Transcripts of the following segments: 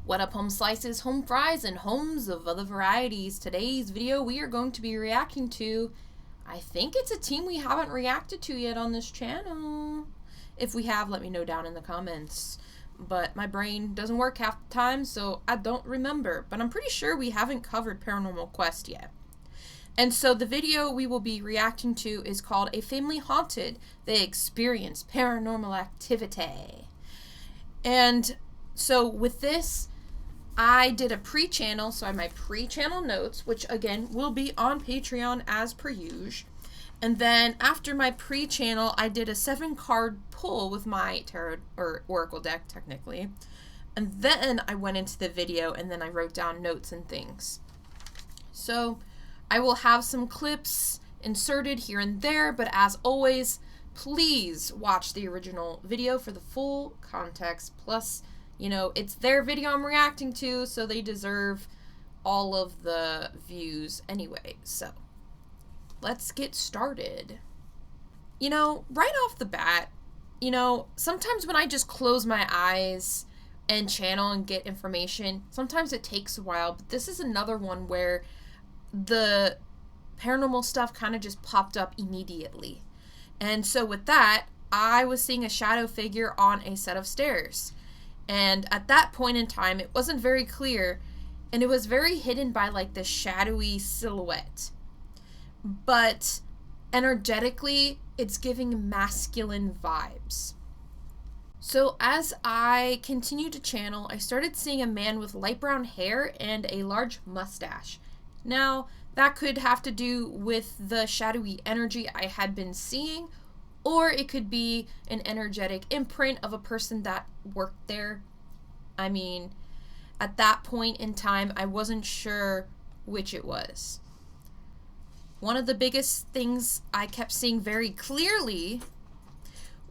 What up, home slices, home fries, and homes of other varieties? Today's video we are going to be reacting to, I think it's a team we haven't reacted to yet on this channel. If we have, let me know down in the comments. But my brain doesn't work half the time, so I don't remember. But I'm pretty sure we haven't covered Paranormal Quest yet. And so the video we will be reacting to is called A Family Haunted. They Experience Paranormal Activity. And so with this, I did a pre-channel, so I have my pre-channel notes, which again will be on Patreon as per usual. And then after my pre-channel, I did a 7-card pull with my tarot or oracle deck, technically. And then I went into the video and then I wrote down notes and things. So I will have some clips inserted here and there, but as always, please watch the original video for the full context. Plus, you know, it's their video I'm reacting to, so they deserve all of the views anyway. So let's get started. You know, right off the bat, you know, sometimes when I just close my eyes and channel and get information, sometimes it takes a while, but this is another one where the paranormal stuff kind of just popped up immediately. And so with that, I was seeing a shadow figure on a set of stairs. And at that point in time, it wasn't very clear, and it was very hidden by like this shadowy silhouette. But energetically, it's giving masculine vibes. So as I continued to channel, I started seeing a man with light brown hair and a large mustache. Now, that could have to do with the shadowy energy I had been seeing, or it could be an energetic imprint of a person that worked there. I mean, at that point in time, I wasn't sure which it was. One of the biggest things I kept seeing very clearly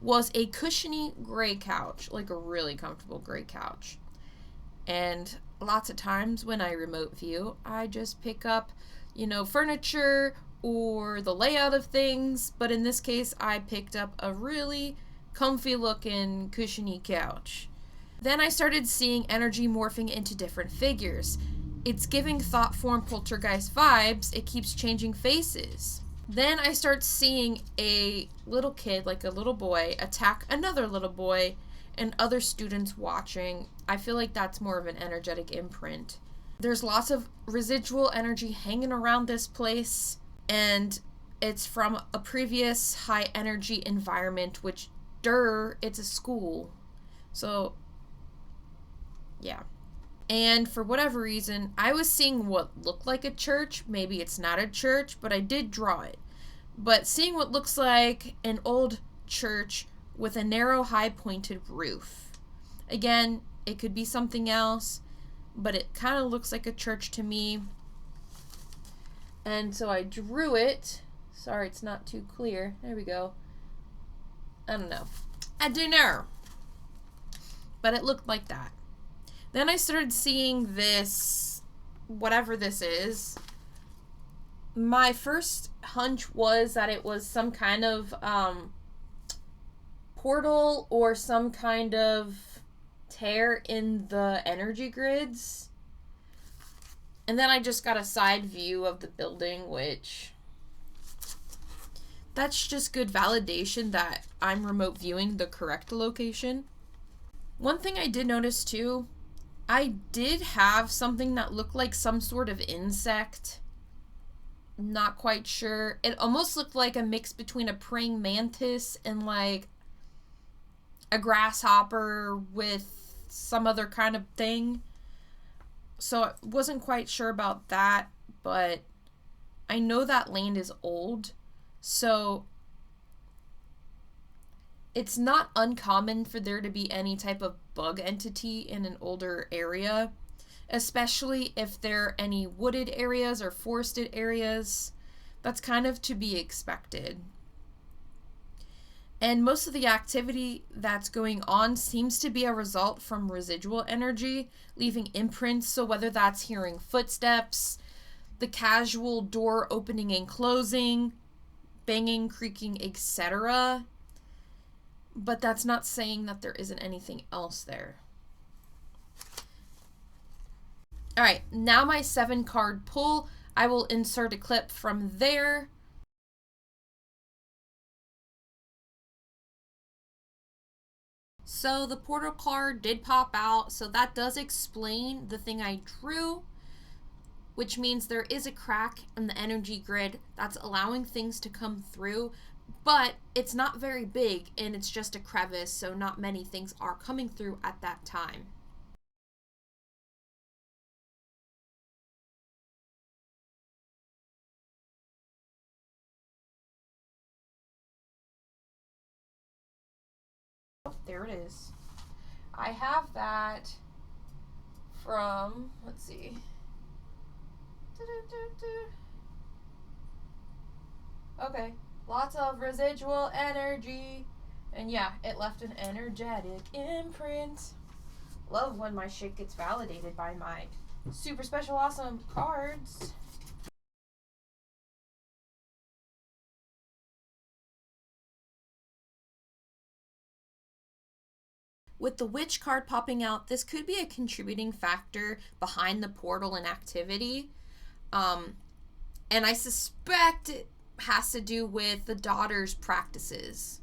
was a cushiony gray couch, like a really comfortable gray couch. And lots of times when I remote view, I just pick up, you know, furniture or the layout of things, but in this case, I picked up a really comfy looking cushiony couch. Then I started seeing energy morphing into different figures. It's giving thought form poltergeist vibes. It keeps changing faces. Then I start seeing a little kid, like a little boy, attack another little boy and other students watching. I feel like that's more of an energetic imprint. There's lots of residual energy hanging around this place, and it's from a previous high energy environment, which, it's a school. So yeah. And for whatever reason, I was seeing what looked like a church. Maybe it's not a church, but I did draw it. But seeing what looks like an old church with a narrow, high pointed roof. Again, it could be something else, but it kind of looks like a church to me. And so I drew it. Sorry, it's not too clear. There we go. I don't know. I don't know. But it looked like that. Then I started seeing this, whatever this is. My first hunch was that it was some kind of portal or some kind of tear in the energy grids. And then I just got a side view of the building, which that's just good validation that I'm remote viewing the correct location. One thing I did notice too, I did have something that looked like some sort of insect. Not quite sure. It almost looked like a mix between a praying mantis and like a grasshopper with some other kind of thing. So I wasn't quite sure about that, but I know that land is old, so it's not uncommon for there to be any type of bug entity in an older area, especially if there are any wooded areas or forested areas. That's kind of to be expected. And most of the activity that's going on seems to be a result from residual energy, leaving imprints. So whether that's hearing footsteps, the casual door opening and closing, banging, creaking, etc. But that's not saying that there isn't anything else there. All right, now my 7 card pull. I will insert a clip from there. So the portal card did pop out, so that does explain the thing I drew, which means there is a crack in the energy grid that's allowing things to come through, but it's not very big and it's just a crevice, so not many things are coming through at that time. There it is. I have that from, let's see. Okay, lots of residual energy. And yeah, it left an energetic imprint. Love when my shit gets validated by my super special awesome cards. With the witch card popping out, this could be a contributing factor behind the portal inactivity. And I suspect it has to do with the daughter's practices.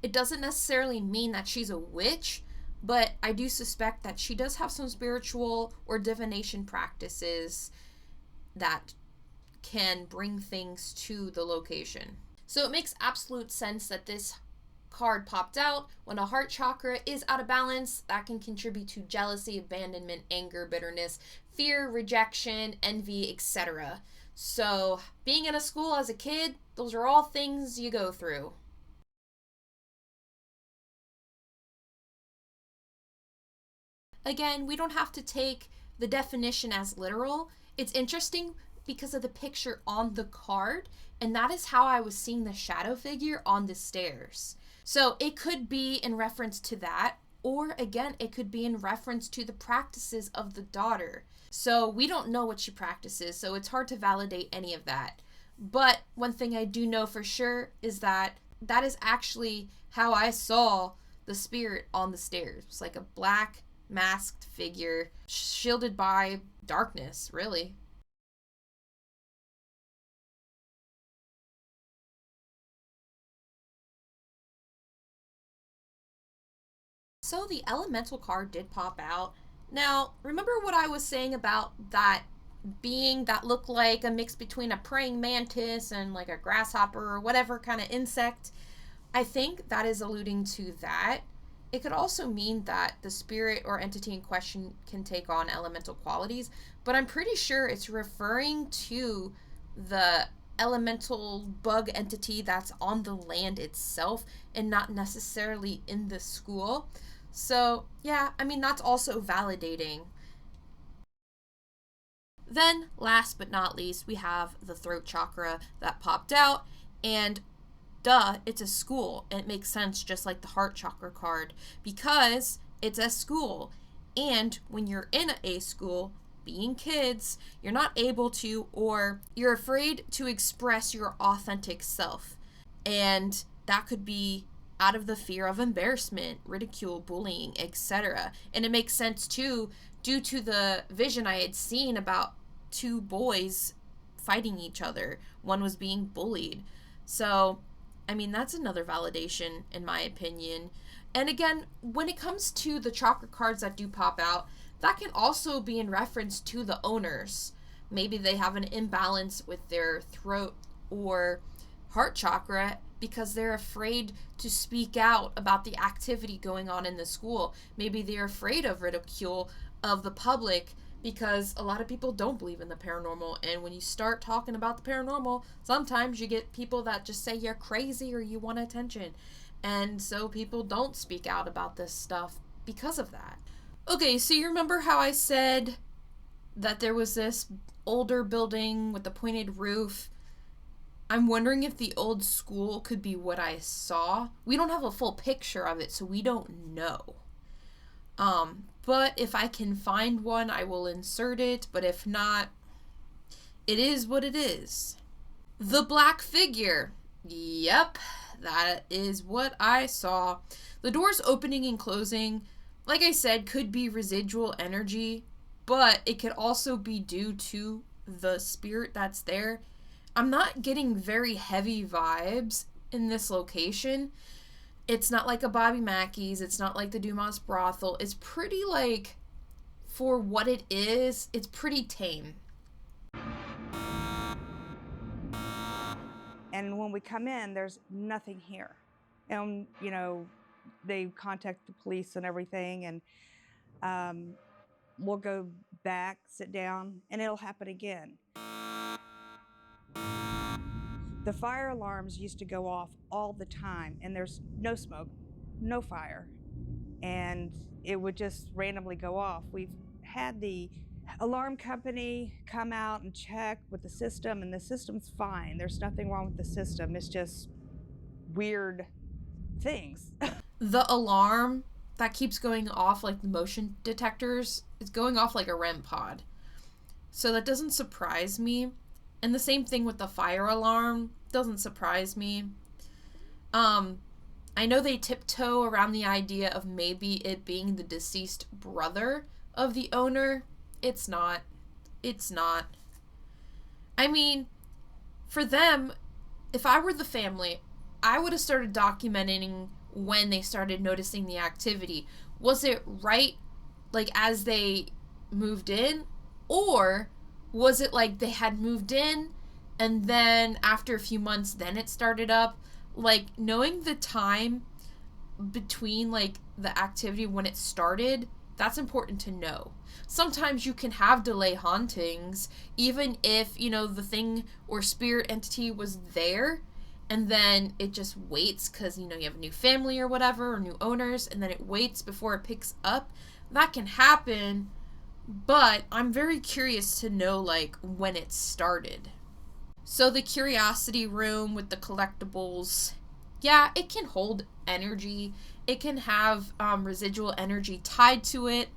It doesn't necessarily mean that she's a witch, but I do suspect that she does have some spiritual or divination practices that can bring things to the location. So it makes absolute sense that this card popped out. When a heart chakra is out of balance, that can contribute to jealousy, abandonment, anger, bitterness, fear, rejection, envy, etc. So being in a school as a kid, those are all things you go through. Again, we don't have to take the definition as literal. It's interesting because of the picture on the card, and that is how I was seeing the shadow figure on the stairs. So it could be in reference to that, or again, it could be in reference to the practices of the daughter. So we don't know what she practices, so it's hard to validate any of that. But one thing I do know for sure is that that is actually how I saw the spirit on the stairs. It's like a black masked figure shielded by darkness, really. So the elemental card did pop out. Now, remember what I was saying about that being that looked like a mix between a praying mantis and like a grasshopper or whatever kind of insect? I think that is alluding to that. It could also mean that the spirit or entity in question can take on elemental qualities, but I'm pretty sure it's referring to the elemental bug entity that's on the land itself and not necessarily in the school. So, yeah, I mean, that's also validating. Then, last but not least, we have the throat chakra that popped out, and duh, it's a school. And it makes sense, just like the heart chakra card, because it's a school. And when you're in a school, being kids, you're not able to, or you're afraid to express your authentic self. And that could be out of the fear of embarrassment, ridicule, bullying, etc. And it makes sense too, due to the vision I had seen about 2 boys fighting each other. One was being bullied. So, I mean, that's another validation, in my opinion. And again, when it comes to the chakra cards that do pop out, that can also be in reference to the owners. Maybe they have an imbalance with their throat or heart chakra because they're afraid to speak out about the activity going on in the school. Maybe they're afraid of ridicule of the public because a lot of people don't believe in the paranormal. And when you start talking about the paranormal, sometimes you get people that just say you're crazy or you want attention. And so people don't speak out about this stuff because of that. Okay, so you remember how I said that there was this older building with the pointed roof? I'm wondering if the old school could be what I saw. We don't have a full picture of it, so we don't know. But if I can find one, I will insert it. But if not, it is what it is. The black figure. Yep, that is what I saw. The doors opening and closing, like I said, could be residual energy. but it could also be due to the spirit that's there. I'm not getting very heavy vibes in this location. It's not like a Bobby Mackey's. It's not like the Dumas brothel. It's pretty, like, for what it is, it's pretty tame. And when we come in, there's nothing here. And, you know, they contact the police and everything, and we'll go back, sit down, and it'll happen again. The fire alarms used to go off all the time, and there's no smoke, no fire, and it would just randomly go off. We've had the alarm company come out and check with the system, and the system's fine. There's nothing wrong with the system. It's just weird things. The alarm that keeps going off, like the motion detectors, is going off like a REM pod. So that doesn't surprise me. And the same thing with the fire alarm doesn't surprise me. I know they tiptoe around the idea of maybe it being the deceased brother of the owner. It's not. It's not. I mean, for them, if I were the family, I would have started documenting when they started noticing the activity. Was it right, like, as they moved in? Or was it like they had moved in and then after a few months then it started up? Like, knowing the time between, like, the activity when it started, that's important to know. Sometimes you can have delay hauntings even if, you know, the thing or spirit entity was there and then it just waits because, you know, you have a new family or whatever, or new owners, and then it waits before it picks up. That can happen, but I'm very curious to know, like, when it started. So the curiosity room with the collectibles, yeah, it can hold energy. It can have residual energy tied to it.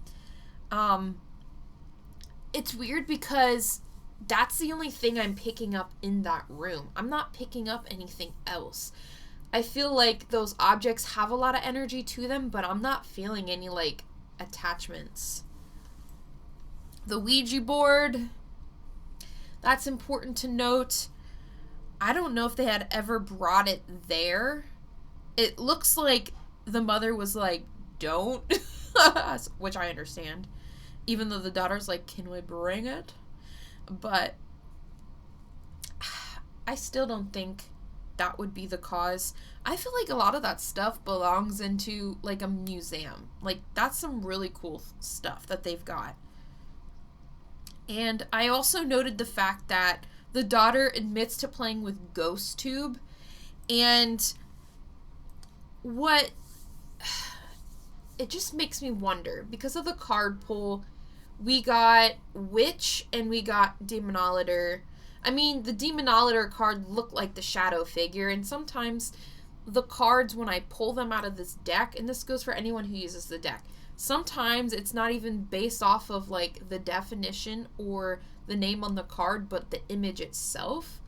It's weird because that's the only thing I'm picking up in that room. I'm not picking up anything else. I feel like those objects have a lot of energy to them, but I'm not feeling any, like, attachments. The Ouija board, that's important to note. I don't know if they had ever brought it there. It looks like the mother was like, don't, which I understand. Even though the daughter's like, can we bring it? But I still don't think that would be the cause. I feel like a lot of that stuff belongs into, like, a museum. Like, that's some really cool stuff that they've got. And I also noted the fact that the daughter admits to playing with Ghost Tube. And what... It just makes me wonder. Because of the card pull, we got Witch and we got Demonolator. I mean, the Demonolator card looked like the shadow figure. And sometimes the cards, when I pull them out of this deck, and this goes for anyone who uses the deck, sometimes it's not even based off of, like, the definition or the name on the card, but the image itself.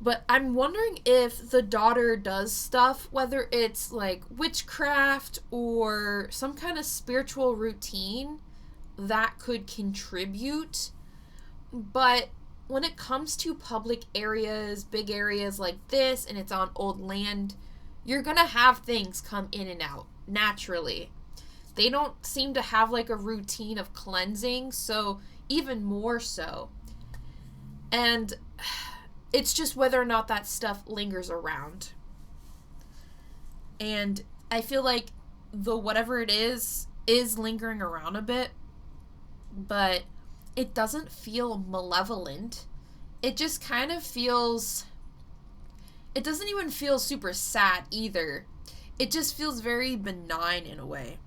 But I'm wondering if the daughter does stuff, whether it's, like, witchcraft or some kind of spiritual routine that could contribute. But when it comes to public areas, big areas like this, and it's on old land, you're gonna have things come in and out, naturally. They don't seem to have, like, a routine of cleansing, so even more so. And it's just whether or not that stuff lingers around. And I feel like the whatever it is lingering around a bit, but it doesn't feel malevolent. It just kind of feels... It doesn't even feel super sad either. It just feels very benign in a way.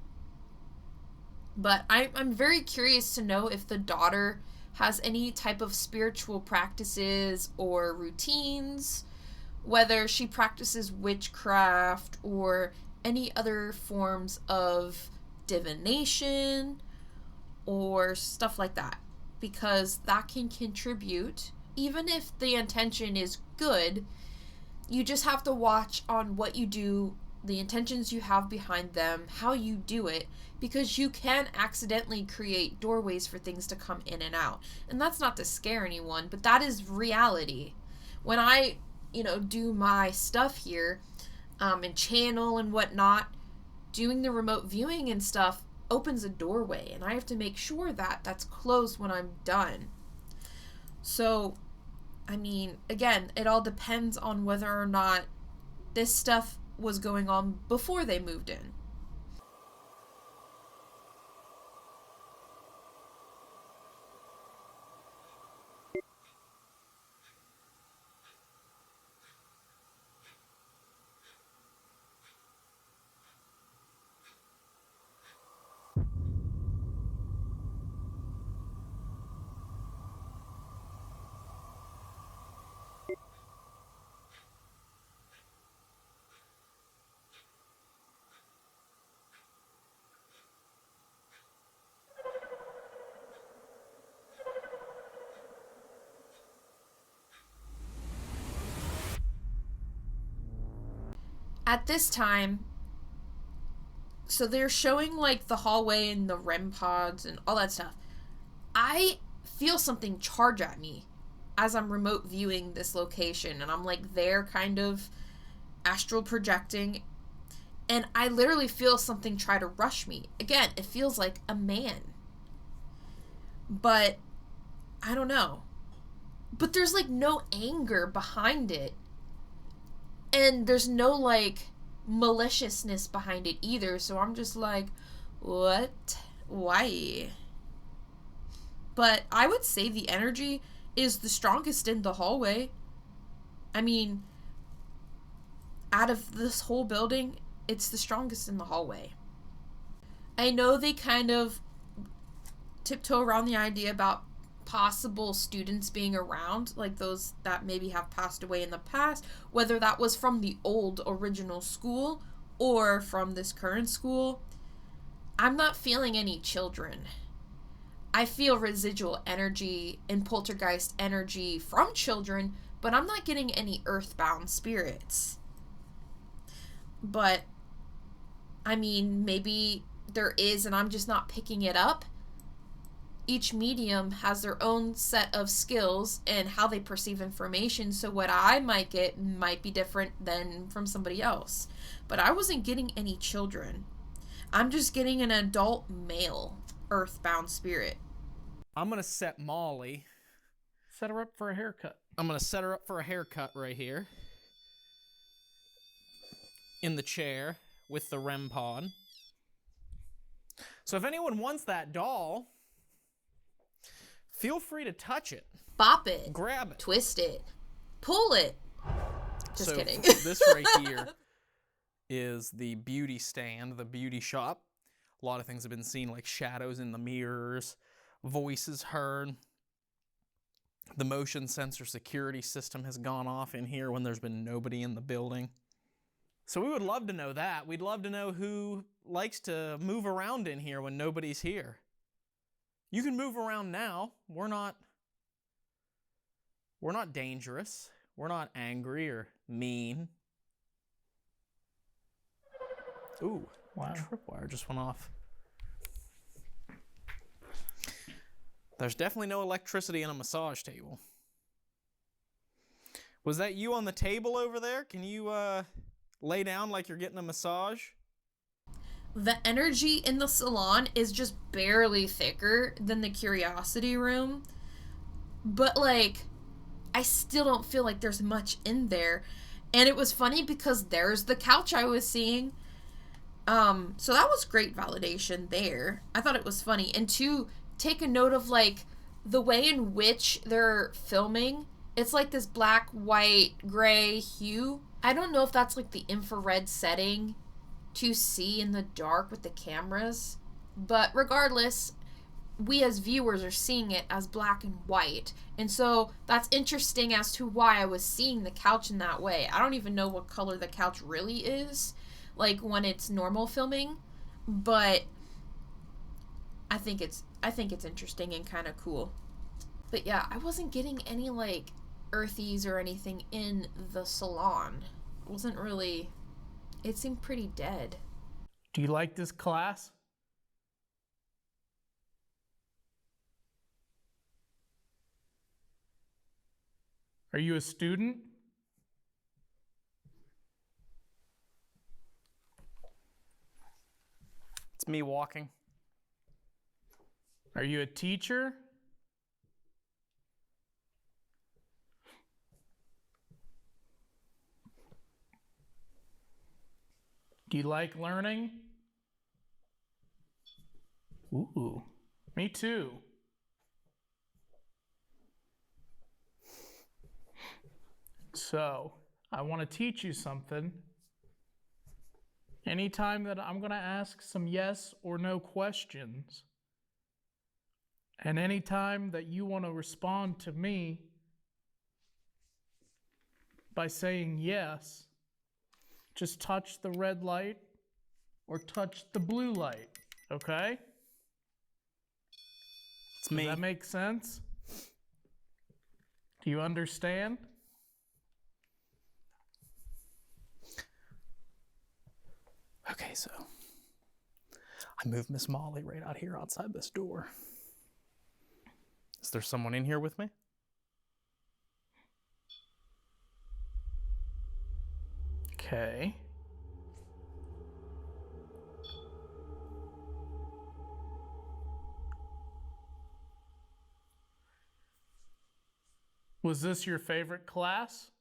But I'm very curious to know if the daughter has any type of spiritual practices or routines, whether she practices witchcraft or any other forms of divination or stuff like that, because that can contribute. Even if the intention is good, you just have to watch on what you do the intentions you have behind them, how you do it, because you can accidentally create doorways for things to come in and out. And that's not to scare anyone, but that is reality. When I, do my stuff here, and channel and whatnot, doing the remote viewing and stuff opens a doorway, and I have to make sure that that's closed when I'm done. So, again, it all depends on whether or not this stuff was going on before they moved in. At this time, so they're showing like the hallway and the REM pods and all that stuff. I feel something charge at me as I'm remote viewing this location, and I'm like there kind of astral projecting, and I literally feel something try to rush me. Again, it feels like a man. But I don't know. But there's like no anger behind it. And there's no like maliciousness behind it either. So I'm just like, what? Why? But I would say the energy is the strongest in the hallway. Out of this whole building, it's the strongest in the hallway. I know they kind of tiptoe around the idea about possible students being around, like those that maybe have passed away in the past, whether that was from the old original school or from this current school. I'm not feeling any children. I feel residual energy and poltergeist energy from children, but I'm not getting any earthbound spirits. But maybe there is and I'm just not picking it up. Each medium has their own set of skills and how they perceive information, so what I might get might be different than from somebody else. But I wasn't getting any children. I'm just getting an adult male earthbound spirit. I'm going to set Molly. Set her up for a haircut. I'm going to set her up for a haircut right here. In the chair with the REM pod. So if anyone wants that doll, feel free to touch it. Bop it. Grab it. Twist it. Pull it. Just kidding. This right here is the beauty stand, the beauty shop. A lot of things have been seen, like shadows in the mirrors, voices heard. The motion sensor security system has gone off in here when there's been nobody in the building. So we would love to know that. We'd love to know who likes to move around in here when nobody's here. You can move around now. We're not dangerous. We're not angry or mean. Ooh, wow. Tripwire just went off. There's definitely no electricity in a massage table. Was that you on the table over there? Can you lay down like you're getting a massage? The energy in the salon is just barely thicker than the curiosity room. But, I still don't feel like there's much in there. And it was funny because there's the couch I was seeing. So that was great validation there. I thought it was funny. And to take a note of, the way in which they're filming, it's like this black, white, gray hue. I don't know if that's, the infrared setting to see in the dark with the cameras, but regardless, we as viewers are seeing it as black and white, and so that's interesting as to why I was seeing the couch in that way. I don't even know what color the couch really is, when it's normal filming, but I think it's interesting and kind of cool. But yeah, I wasn't getting any earthies or anything in the salon. It wasn't really It seemed pretty dead. Do you like this class? Are you a student? It's me walking. Are you a teacher? Do you like learning? Ooh, me too. So, I want to teach you something. Anytime that I'm going to ask some yes or no questions, and anytime that you want to respond to me by saying yes, just touch the red light or touch the blue light, okay? It's me. Does that make sense? Do you understand? Okay, so I moved Miss Molly right out here outside this door. Is there someone in here with me? Okay. Was this your favorite class?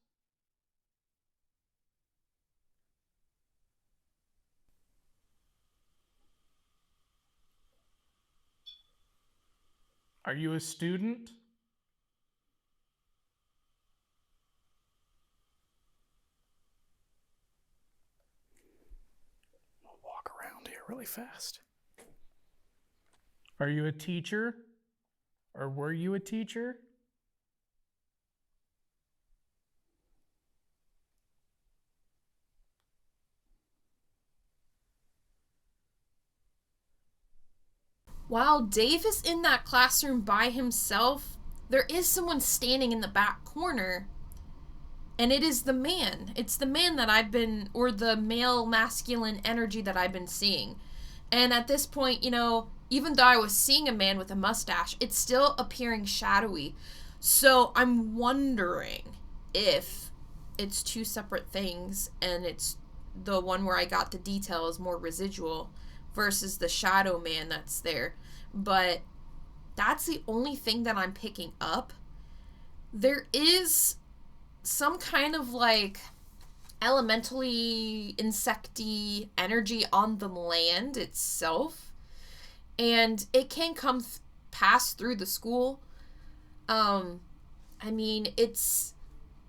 Are you a student? I'll walk around here really fast. Are you a teacher? Or were you a teacher? While Dave is in that classroom by himself, there is someone standing in the back corner. And it is the man. It's the man that I've been, or the male masculine energy that I've been seeing. And at this point, even though I was seeing a man with a mustache, it's still appearing shadowy. So I'm wondering if it's two separate things and it's the one where I got the detail is more residual versus the shadow man that's there. But that's the only thing that I'm picking up. There is some kind of like elementally insecty energy on the land itself, and it can pass through the school. I mean, it's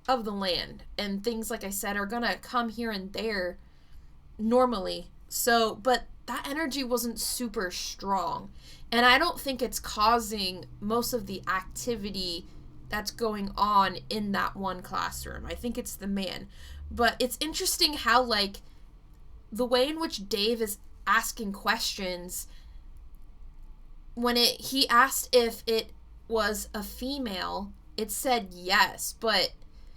of the land, and things, like I said, are gonna come here and there normally. So, but that energy wasn't super strong, and I don't think it's causing most of the activity that's going on in that one classroom. I think it's the man. But it's interesting how, like, the way in which Dave is asking questions, when he asked if it was a female, it said yes. But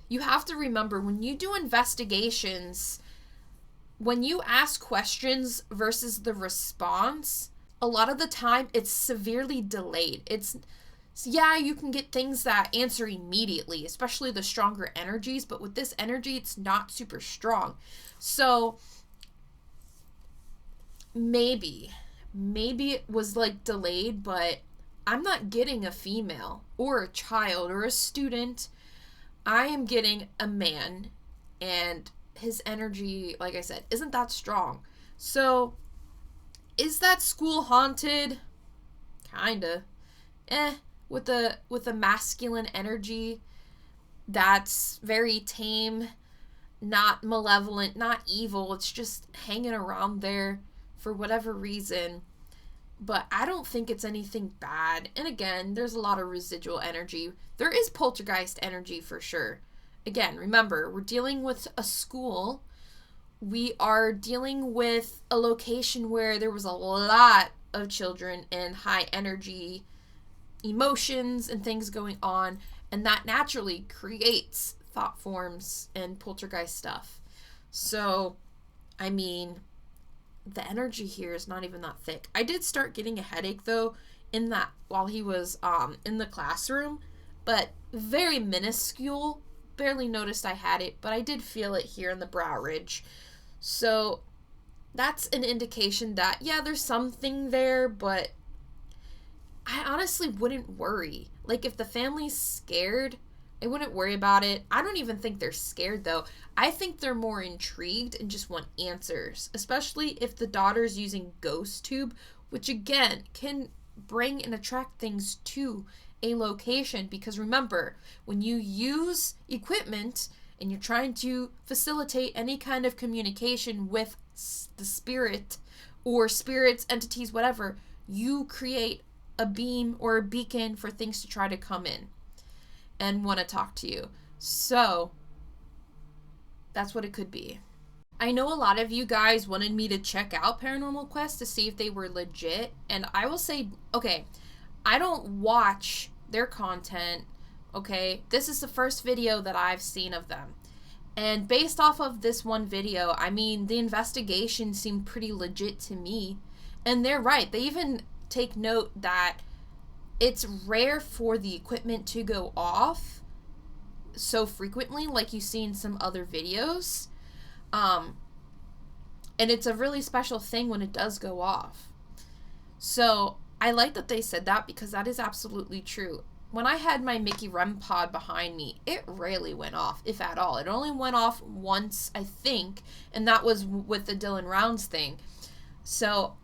you have to remember, when you do investigations, when you ask questions versus the response, a lot of the time it's severely delayed. Yeah, you can get things that answer immediately, especially the stronger energies, but with this energy, it's not super strong. So maybe it was like delayed, but I'm not getting a female or a child or a student. I am getting a man, and his energy, like I said, isn't that strong. So is that school haunted? Kinda. With a masculine energy that's very tame, not malevolent, not evil. It's just hanging around there for whatever reason. But I don't think it's anything bad. And again, there's a lot of residual energy. There is poltergeist energy for sure. Again, remember, we're dealing with a school. We are dealing with a location where there was a lot of children and high energy emotions and things going on, and that naturally creates thought forms and poltergeist stuff. So I mean, the energy here is not even that thick. I did start getting a headache though in that while he was in the classroom, but very minuscule. Barely noticed I had it, but I did feel it here in the brow ridge. So that's an indication that yeah, there's something there, but I honestly wouldn't worry. Like, if the family's scared, I wouldn't worry about it. I don't even think they're scared, though. I think they're more intrigued and just want answers, especially if the daughter's using Ghost Tube, which, again, can bring and attract things to a location. Because remember, when you use equipment and you're trying to facilitate any kind of communication with the spirit or spirits, entities, whatever, you create a beam or a beacon for things to try to come in and want to talk to you. So that's what it could be. I know a lot of you guys wanted me to check out Paranormal Quest to see if they were legit, and I will say, okay, I don't watch their content, okay? This is the first video that I've seen of them. And based off of this one video, I mean, the investigation seemed pretty legit to me. And they're right. They even take note that it's rare for the equipment to go off so frequently like you see in some other videos. And it's a really special thing when it does go off. So I like that they said that because that is absolutely true. When I had my Mickey REM pod behind me, it rarely went off, if at all. It only went off once, I think, and that was with the Dylan Rounds thing. So,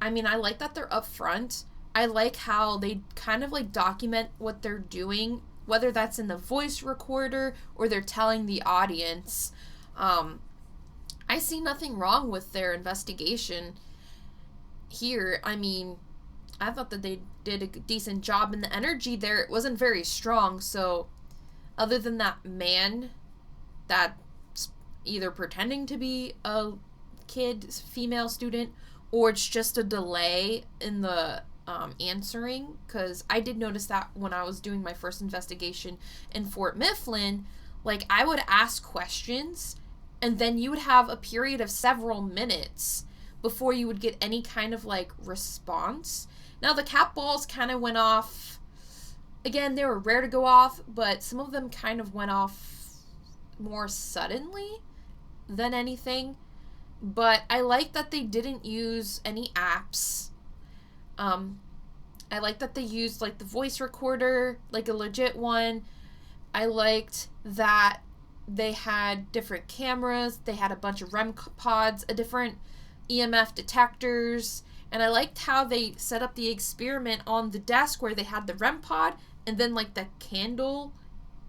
I mean, I like that they're upfront. I like how they kind of like document what they're doing, whether that's in the voice recorder or they're telling the audience. I see nothing wrong with their investigation here. I mean, I thought that they did a decent job, and the energy there, it wasn't very strong. So other than that man that's either pretending to be a kid, female student, or it's just a delay in the answering, because I did notice that when I was doing my first investigation in Fort Mifflin, like, I would ask questions and then you would have a period of several minutes before you would get any kind of like response. Now the cat balls kind of went off. Again, they were rare to go off, but some of them kind of went off more suddenly than anything. But I like that they didn't use any apps. I like that they used like the voice recorder, like a legit one. I liked that they had different cameras. They had a bunch of REM pods, a different EMF detectors. And I liked how they set up the experiment on the desk where they had the REM pod and then like the candle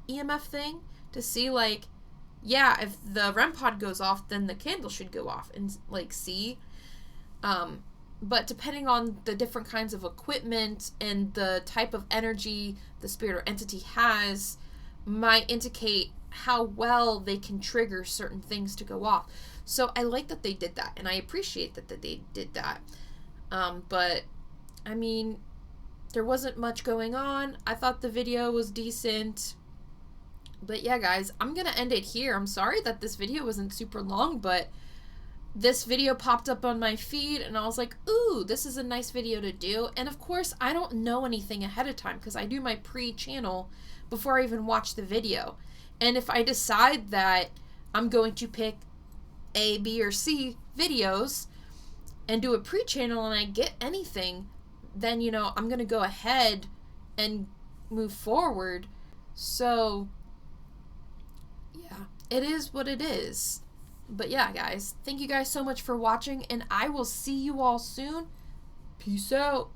EMF thing to see like, yeah, if the REM pod goes off, then the candle should go off and like see. But depending on the different kinds of equipment and the type of energy the spirit or entity has might indicate how well they can trigger certain things to go off. So I like that they did that, and I appreciate that they did that. But I mean, there wasn't much going on. I thought the video was decent. But yeah, guys, I'm gonna end it here. I'm sorry that this video wasn't super long, but this video popped up on my feed and I was like, ooh, this is a nice video to do. And of course, I don't know anything ahead of time because I do my pre-channel before I even watch the video. And if I decide that I'm going to pick A, B, or C videos and do a pre-channel and I get anything, then, you know, I'm going to go ahead and move forward. So, yeah, it is what it is. But yeah, guys, thank you guys so much for watching, and I will see you all soon. Peace out.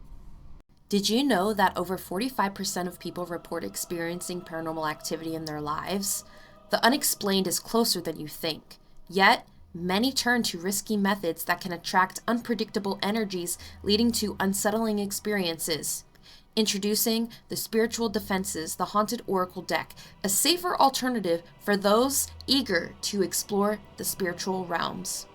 Did you know that over 45% of people report experiencing paranormal activity in their lives? The unexplained is closer than you think. Yet, many turn to risky methods that can attract unpredictable energies, leading to unsettling experiences. Introducing the Spiritual Defenses, the Haunted Oracle deck, a safer alternative for those eager to explore the spiritual realms.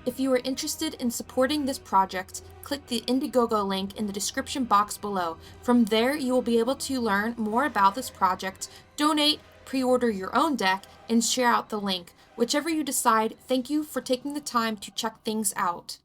If you are interested in supporting this project, click the Indiegogo link in the description box below. From there, you will be able to learn more about this project, donate, pre-order your own deck, and share out the link. Whichever you decide, thank you for taking the time to check things out.